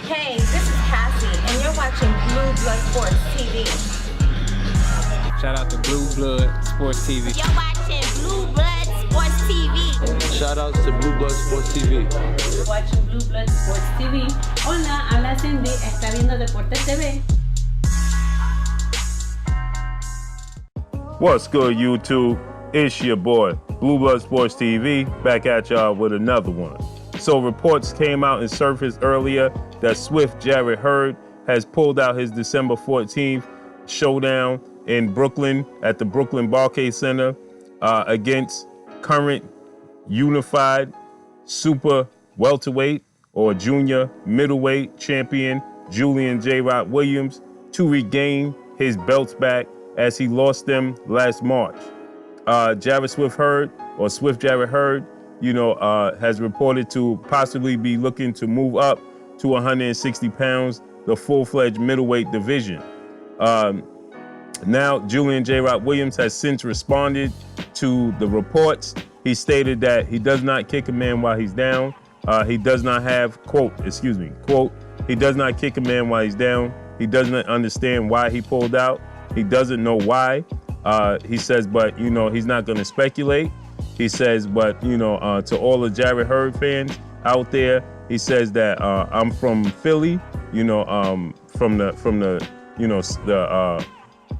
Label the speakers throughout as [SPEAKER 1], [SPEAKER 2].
[SPEAKER 1] Hey, this is Cassie, and you're watching Blue Blood Sports TV.
[SPEAKER 2] Shout out to Blue Blood Sports TV.
[SPEAKER 3] You're watching Blue Blood Sports TV.
[SPEAKER 4] Shout outs to Blue Blood Sports TV.
[SPEAKER 5] You're watching Blue Blood Sports TV. Hola, habla Cindy, está viendo Deportes TV.
[SPEAKER 6] What's good, YouTube? It's your boy, Blue Blood Sports TV, back at y'all with another one. So reports came out and surfaced earlier that Swift Jarrett Hurd has pulled out his December 14th showdown in Brooklyn at the Brooklyn Barclays Center against current unified super welterweight or junior middleweight champion Julian Jarrett Williams to regain his belts back as he lost them last March. Jarrett Swift Hurd, or Swift Jarrett Hurd, has reported to possibly be looking to move up to 160 pounds, the full-fledged middleweight division. Now, Julian Jarrett Williams has since responded to the reports. He stated that he does not kick a man while he's down. He does not have, quote, he does not kick a man while he's down. He doesn't understand why he pulled out. He doesn't know why. He says, but, he's not going to speculate. He says, but, to all the Jarrett Hurd fans out there, he says that I'm from Philly, from the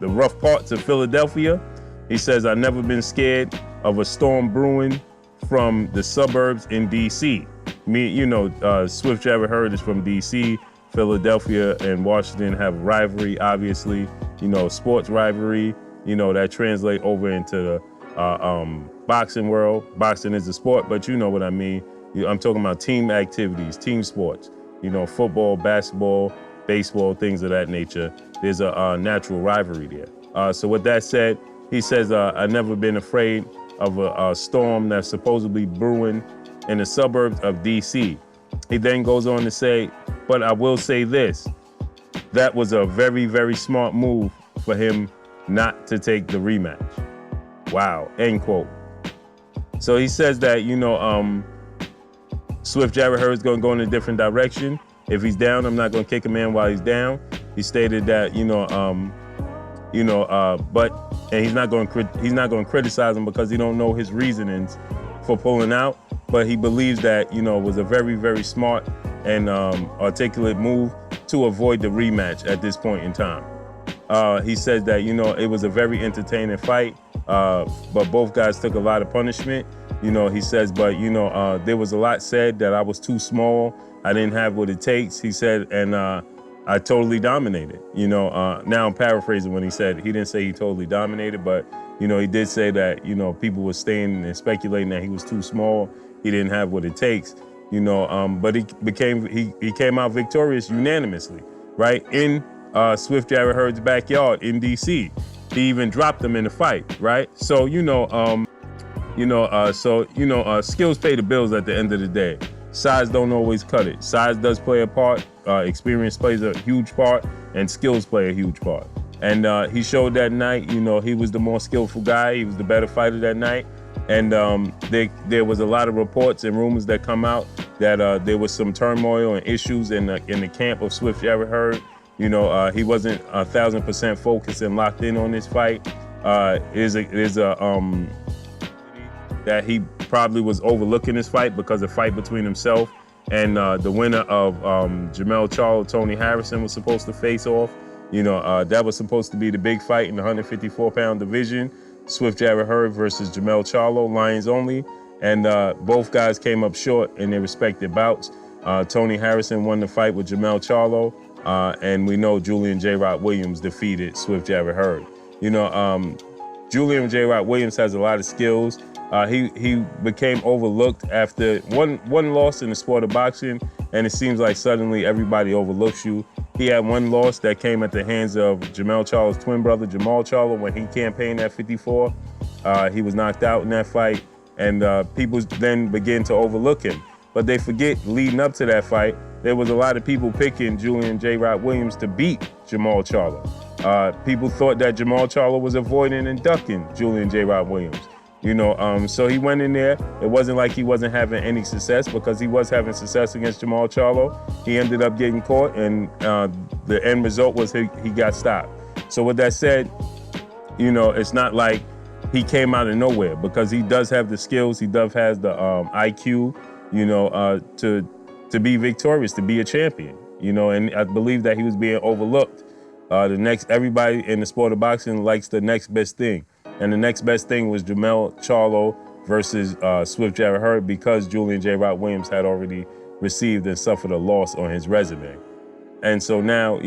[SPEAKER 6] rough parts of Philadelphia. He says, I've never been scared of a storm brewing from the suburbs in D.C. Swift Jarrett Hurd is from D.C., Philadelphia and Washington have rivalry, obviously, sports rivalry, that translate over into the boxing world. Boxing is a sport, but you know what I mean. I'm talking about team activities, team sports, football, basketball, baseball, things of that nature. There's a natural rivalry there. So with that said, he says, I've never been afraid of a storm that's supposedly brewing in the suburbs of D.C. He then goes on to say, but I will say this, that was a very, very smart move for him not to take the rematch. Wow, end quote. So he says that, Swift Jarrett Hurd is going to go in a different direction. If he's down, I'm not going to kick a man while he's down. He stated that, and he's not going to criticize him because he don't know his reasonings for pulling out. But he believes that, it was a very, very smart and articulate move to avoid the rematch at this point in time. He says that, it was a very entertaining fight, but both guys took a lot of punishment. He says, but, there was a lot said that I was too small. I didn't have what it takes, he said, and I totally dominated. Now I'm paraphrasing when he said, he didn't say he totally dominated, but, he did say that, people were staying and speculating that he was too small. He didn't have what it takes, but he came out victorious unanimously, right? In Swift Jarrett Hurd's backyard in D.C. He even dropped him in the fight, right? So, skills pay the bills at the end of the day. Size don't always cut it. Size does play a part. Experience plays a huge part, and skills play a huge part. And he showed that night, he was the more skillful guy. He was the better fighter that night. And there was a lot of reports and rumors that come out that there was some turmoil and issues in the camp of Swift Jarrett Hurd. He wasn't 1,000% focused and locked in on this fight. That he probably was overlooking this fight because the fight between himself and the winner of Jermell Charlo, Tony Harrison, was supposed to face off. That was supposed to be the big fight in the 154-pound division. Swift Jarrett Hurd versus Jermell Charlo, Lions only. And both guys came up short in their respective bouts. Tony Harrison won the fight with Jermell Charlo, and we know Julian Jarrett Williams defeated Swift Jarrett Hurd. Julian Jarrett Williams has a lot of skills. He became overlooked after one loss in the sport of boxing, and it seems like suddenly everybody overlooks you. He had one loss that came at the hands of Jermell Charlo's twin brother, Jamal Charlo, when he campaigned at 54. He was knocked out in that fight, and people then begin to overlook him. But they forget, leading up to that fight, there was a lot of people picking Julian Jarrett Williams to beat Jamal Charlo. People thought that Jamal Charlo was avoiding and ducking Julian Jarrett Williams. So he went in there. It wasn't like he wasn't having any success, because he was having success against Jamal Charlo. He ended up getting caught, and the end result was he got stopped. So with that said, it's not like he came out of nowhere, because he does have the skills. He does have the IQ, to be victorious, to be a champion. And I believe that he was being overlooked. Everybody in the sport of boxing likes the next best thing. And the next best thing was Jamal Charlo versus Swift Jarrett Hurd, because Julian J. Rock Williams had already received and suffered a loss on his resume. And so now,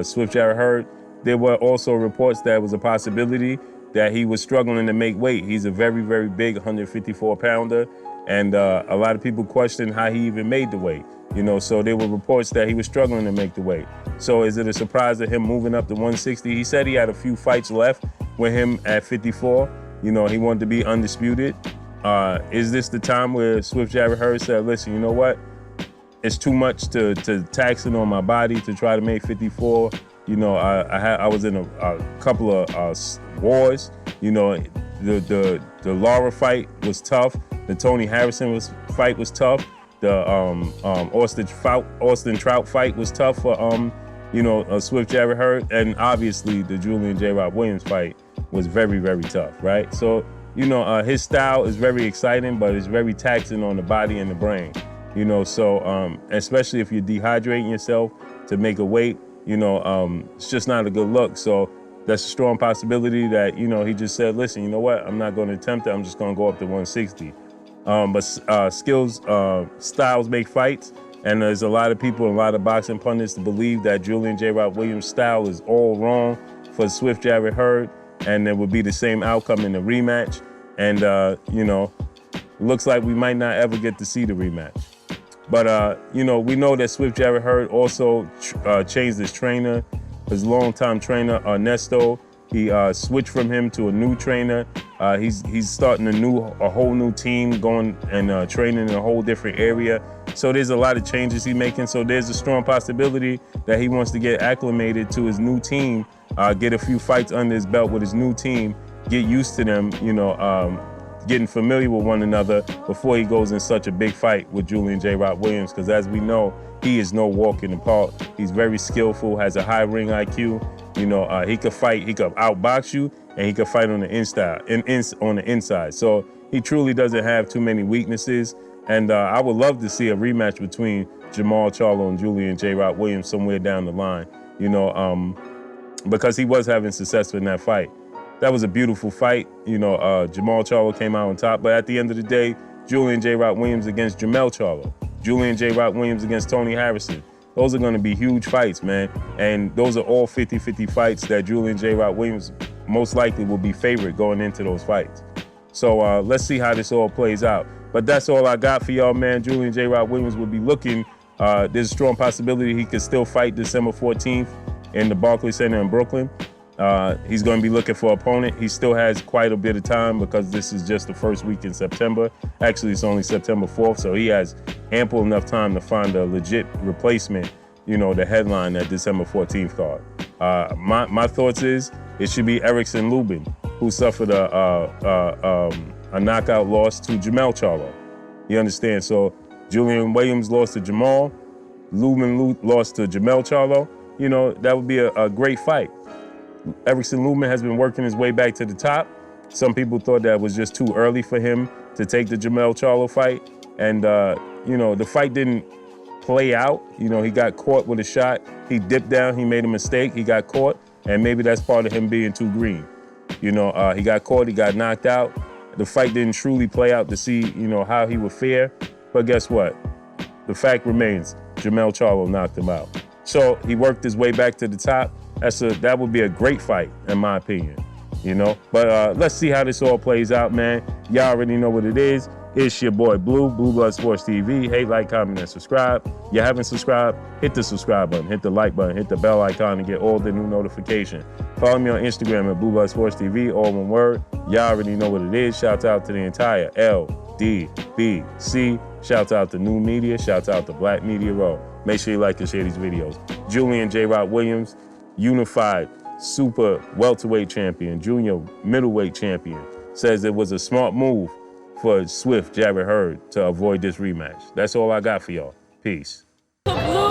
[SPEAKER 6] Swift Jarrett Hurd, there were also reports that it was a possibility that he was struggling to make weight. He's a very, very big 154-pounder, and a lot of people questioned how he even made the weight. So there were reports that he was struggling to make the weight. So is it a surprise that him moving up to 160? He said he had a few fights left with him at 54. He wanted to be undisputed. Is this the time where Swift Jarrett Hurd said, listen, you know what? It's too much to taxing on my body to try to make 54. I was in a couple of wars. The Lara fight was tough. The Tony Harrison fight was tough. The Austin Trout fight was tough for Swift Jarrett Hurd, and obviously the Julian J. Rock Williams fight was very, very tough, right? So his style is very exciting, but it's very taxing on the body and the brain. So especially if you're dehydrating yourself to make a weight, it's just not a good look. So that's a strong possibility that he just said, listen, you know what? I'm not going to attempt it. I'm just going to go up to 160. Styles make fights, and there's a lot of people, a lot of boxing pundits to believe that Julian J. Rock Williams' style is all wrong for Swift Jarrett Hurd, and there would be the same outcome in the rematch. And looks like we might not ever get to see the rematch. But we know that Swift Jarrett Hurd also changed his trainer, his longtime trainer Ernesto. He switched from him to a new trainer. He's starting a whole new team, going and training in a whole different area. So there's a lot of changes he's making. So there's a strong possibility that he wants to get acclimated to his new team, get a few fights under his belt with his new team, get used to them, getting familiar with one another before he goes in such a big fight with Julian J. Rock Williams. Because as we know, he is no walk in the park. He's very skillful, has a high ring IQ. He could fight, he could outbox you, and he could fight on the inside. So he truly doesn't have too many weaknesses. And I would love to see a rematch between Jamal Charlo and Julian J. Rock Williams somewhere down the line, because he was having success in that fight. That was a beautiful fight. Jamal Charlo came out on top, but at the end of the day, Julian J. Rock Williams against Jamel Charlo, Julian J. Rock Williams against Tony Harrison. Those are going to be huge fights, man. And those are all 50-50 fights that Julian J. Rock Williams most likely will be favored going into those fights. So let's see how this all plays out. But that's all I got for y'all, man. Julian J. Rock Williams will be looking. There's a strong possibility he could still fight December 14th in the Barclays Center in Brooklyn. He's going to be looking for an opponent. He still has quite a bit of time, because this is just the first week in September. Actually, it's only September 4th, so he has ample enough time to find a legit replacement, the headline that December 14th card. My thoughts is it should be Erickson Lubin, who suffered a knockout loss to Jamel Charlo. You understand? So Julian Williams lost to Jamal, Lubin lost to Jamel Charlo. That would be a great fight. Erickson Lubin has been working his way back to the top. Some people thought that was just too early for him to take the Jamel Charlo fight. And, the fight didn't play out. He got caught with a shot. He dipped down, he made a mistake, he got caught. And maybe that's part of him being too green. He got caught, he got knocked out. The fight didn't truly play out to see, how he would fare. But guess what? The fact remains, Jamel Charlo knocked him out. So he worked his way back to the top. That would be a great fight, in my opinion, But let's see how this all plays out, man. Y'all already know what it is. It's your boy Blue Blood Sports TV. Hate, like, comment, and subscribe. You haven't subscribed? Hit the subscribe button, hit the like button, hit the bell icon to get all the new notifications. Follow me on Instagram at Blue Blood Sports TV, all one word. Y'all already know what it is. Shout out to the entire LDBC. Shout out to New Media. Shout out to Black Media Row. Make sure you like and share these videos. Julian J. Rock Williams, unified super welterweight champion, junior middleweight champion, says it was a smart move for Swift Jarrett Hurd to avoid this rematch. That's all I got for y'all. Peace.
[SPEAKER 3] Blue